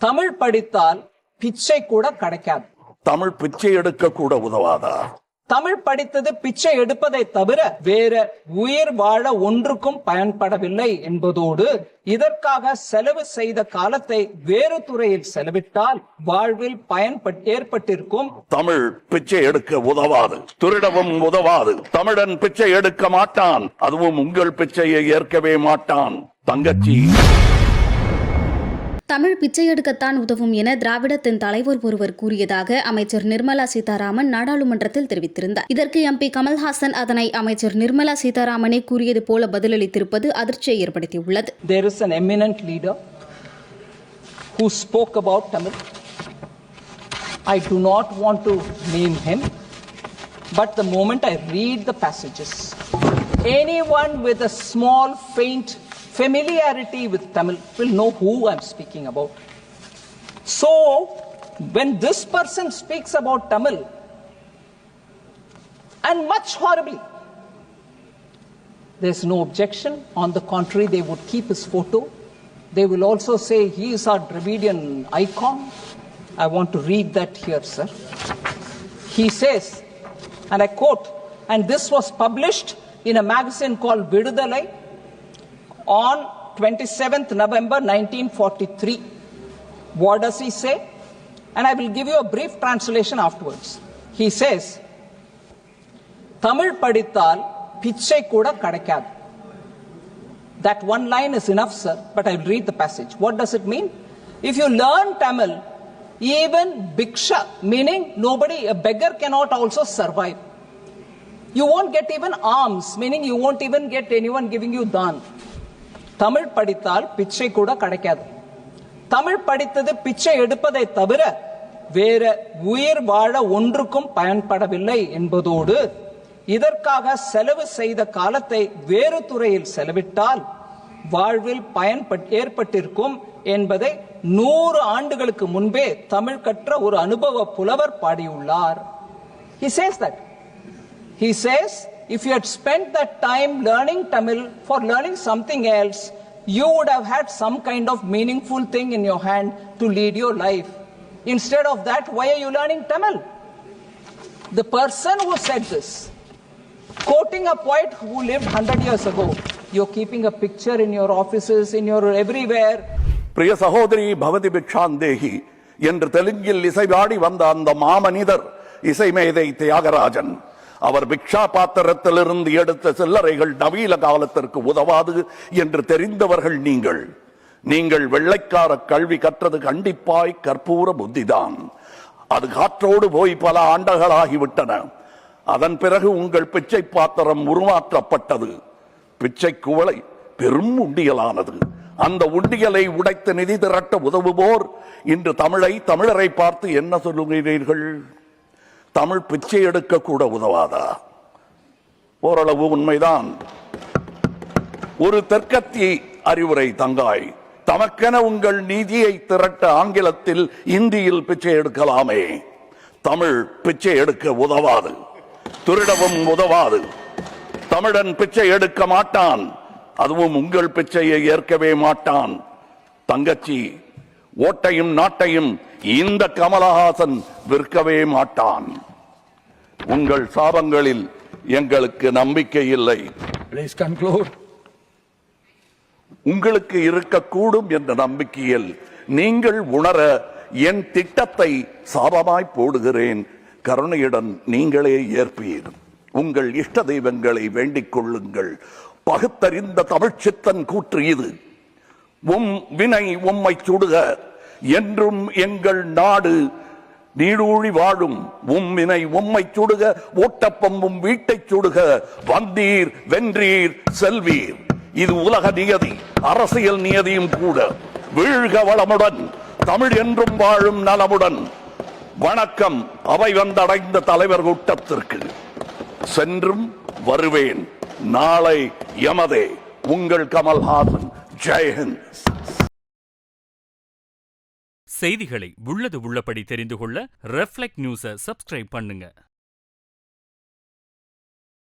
தமிழ் படித்தால் பிச்சை கூட கிடைக்காது. தமிழ் பிச்சை எடுக்க கூட உதவாதா? தமிழ் படித்தது பிச்சை எடுப்பதை தவிர வேற உயிர் வாழ ஒன்றுக்கும் பயன்படவில்லை என்பதோடு இதற்காக செலவு செய்த காலத்தை வேறு துறையில் செலவிட்டால் வாழ்வில் பயன் ஏற்பட்டிருக்கும். தமிழ் பிச்சை எடுக்க உதவாது, திருடவும் உதவாது. தமிழன் பிச்சை எடுக்க மாட்டான், அதுவும் உங்கள் பிச்சையை ஏற்கவே மாட்டான். தங்கச்சி, தமிழ் பிச்சை எடுக்கத்தான் உதவும் என திராவிடத்தின் தலைவர் ஒருவர் கூறியதாக அமைச்சர் நிர்மலா சீதாராமன் நாடாளுமன்றத்தில் தெரிவித்திருந்தார். இதற்கு எம்பி கமல்ஹாசன் அதனை அமைச்சர் நிர்மலா சீதாராமனே கூறியது போல பதிலளித்திருப்பது அதிர்ச்சியை ஏற்படுத்தியுள்ளது. There is an eminent leader who spoke about Tamil. I do not want to name him, but the moment I read the passages, anyone with a small faint familiarity with Tamil will know who I'm speaking about. So, when this person speaks about Tamil, and much horribly, there's no objection. On the contrary, they would keep his photo. They will also say he is our Dravidian icon. I want to read that here, sir. He says, and I quote, and this was published in a magazine called Vidudalai on 27th November 1943. What does he say? And I will give you a brief translation afterwards. He says, Tamil padithal pichai kuda kadakadu. That one line is enough, sir, but I will read the passage. What does it mean? If you learn Tamil, even bhiksha, meaning nobody, a beggar cannot also survive. You won't get even alms, meaning you won't even get anyone giving you dhan. Tamil படித்தால் பிச்சை கூட கிடைக்காது. தமிழ் படித்தது பிச்சை எடுப்பதை தவிர வேற உயிர் வாழ ஒன்றுக்கும் பயன்படவில்லை என்பதோடு இதற்காக செலவு செய்த காலத்தை வேறு துறையில் செலவிட்டால் வாழ்வில் பயன் ஏற்பட்டிருக்கும் என்பதை 100 ஆண்டுகளுக்கு முன்பே தமிழ் கற்ற ஒரு அனுபவ புலவர் பாடியுள்ளார். He says that. He says, if you had spent that time learning Tamil for learning something else, you would have had some kind of meaningful thing in your hand to lead your life. Instead of that, why are you learning Tamil? The person who said this, quoting a poet who lived 100 years ago, you're keeping a picture in your offices, in your everywhere. பிரிய சகோதரி பவதி பிக்ஷாந்தேகி என்று தெலுங்கில் இசைபாடி வந்த அந்த மாமனிதர் இசைமேதை தியாகராஜன். அவர் பிக்ஷா பாத்திரத்திலிருந்து எடுத்த சில்லறைகள் நவீன காலத்திற்கு உதவாது என்று தெரிந்தவர்கள் நீங்கள். நீங்கள் வெள்ளைக்கார கல்வி கற்றது கண்டிப்பாய் கற்பூர புத்திதான். அது காற்றோடு போய் பல ஆண்டுகளாகிவிட்டன. அதன் பிறகு உங்கள் பிச்சை பாத்திரம் உருமாற்றப்பட்டது. பிச்சை குவளை பெரும் உண்டியலானது. அந்த உண்டியலை உடைத்து நிதி திரட்ட உதவுவோர் இன்று தமிழரை பார்த்து என்ன சொல்லுகிறீர்கள்? தமிழ் பிச்சை எடுக்க கூட உதவாதா? ஓரளவு உண்மைதான். ஒரு தெற்கத்திய அறிவுரை தங்காய், தமக்கென உங்கள் நிதியை திரட்ட ஆங்கிலத்தில் இந்தியில் பிச்சை எடுக்கலாமே. தமிழ் பிச்சை எடுக்க உதவாது, திருடவும் உதவாது. தமிழன் பிச்சை எடுக்க மாட்டான், அதுவும் உங்கள் பிச்சையை ஏற்கவே மாட்டான். தங்கச்சி, ஓட்டையும் நாட்டையும் இந்த கமலஹாசன் விற்கவே மாட்டான். உங்கள் சாபங்களில் எங்களுக்கு நம்பிக்கை இல்லை. Please conclude. உங்களுக்கு இருக்கக்கூடும் என்ற நம்பிக்கையில் நீங்கள் உணர என் திட்டத்தை சாபமாய் போடுகிறேன். கருணையுடன் நீங்களே ஏற்பீர். உங்கள் இஷ்ட தெய்வங்களை வேண்டிக் கொள்ளுங்கள். பகுத்தறிந்த தமிழ்ச்சித்தன் கூற்று இது. வினை உம்மை சுடுக, என்றும் எங்கள் நாடு நீடூழி வாழும். வினை உம்மை சுடுக, ஓட்டப்பம்பும் வீட்டை சுடுக. வந்தீர் வென்றீர் செல்வீர். இது உலக நியதி, அரசியல் நியதியும் கூட. வீழ்க வளமுடன், தமிழ் என்றும் வாழும் நலமுடன். வணக்கம் அவை வந்தடைந்த தலைவர் கூட்டத்திற்கு. சென்றும் வருவேன், நாளை எமதே. உங்கள் கமல்ஹாசன். ஜெய்ஹிந்த். செய்திகளை உள்ளது உள்ளபடி தெரிந்து கொள்ள ரெஃப்ளெக்ட் நியூஸை சப்ஸ்கிரைப் பண்ணுங்க.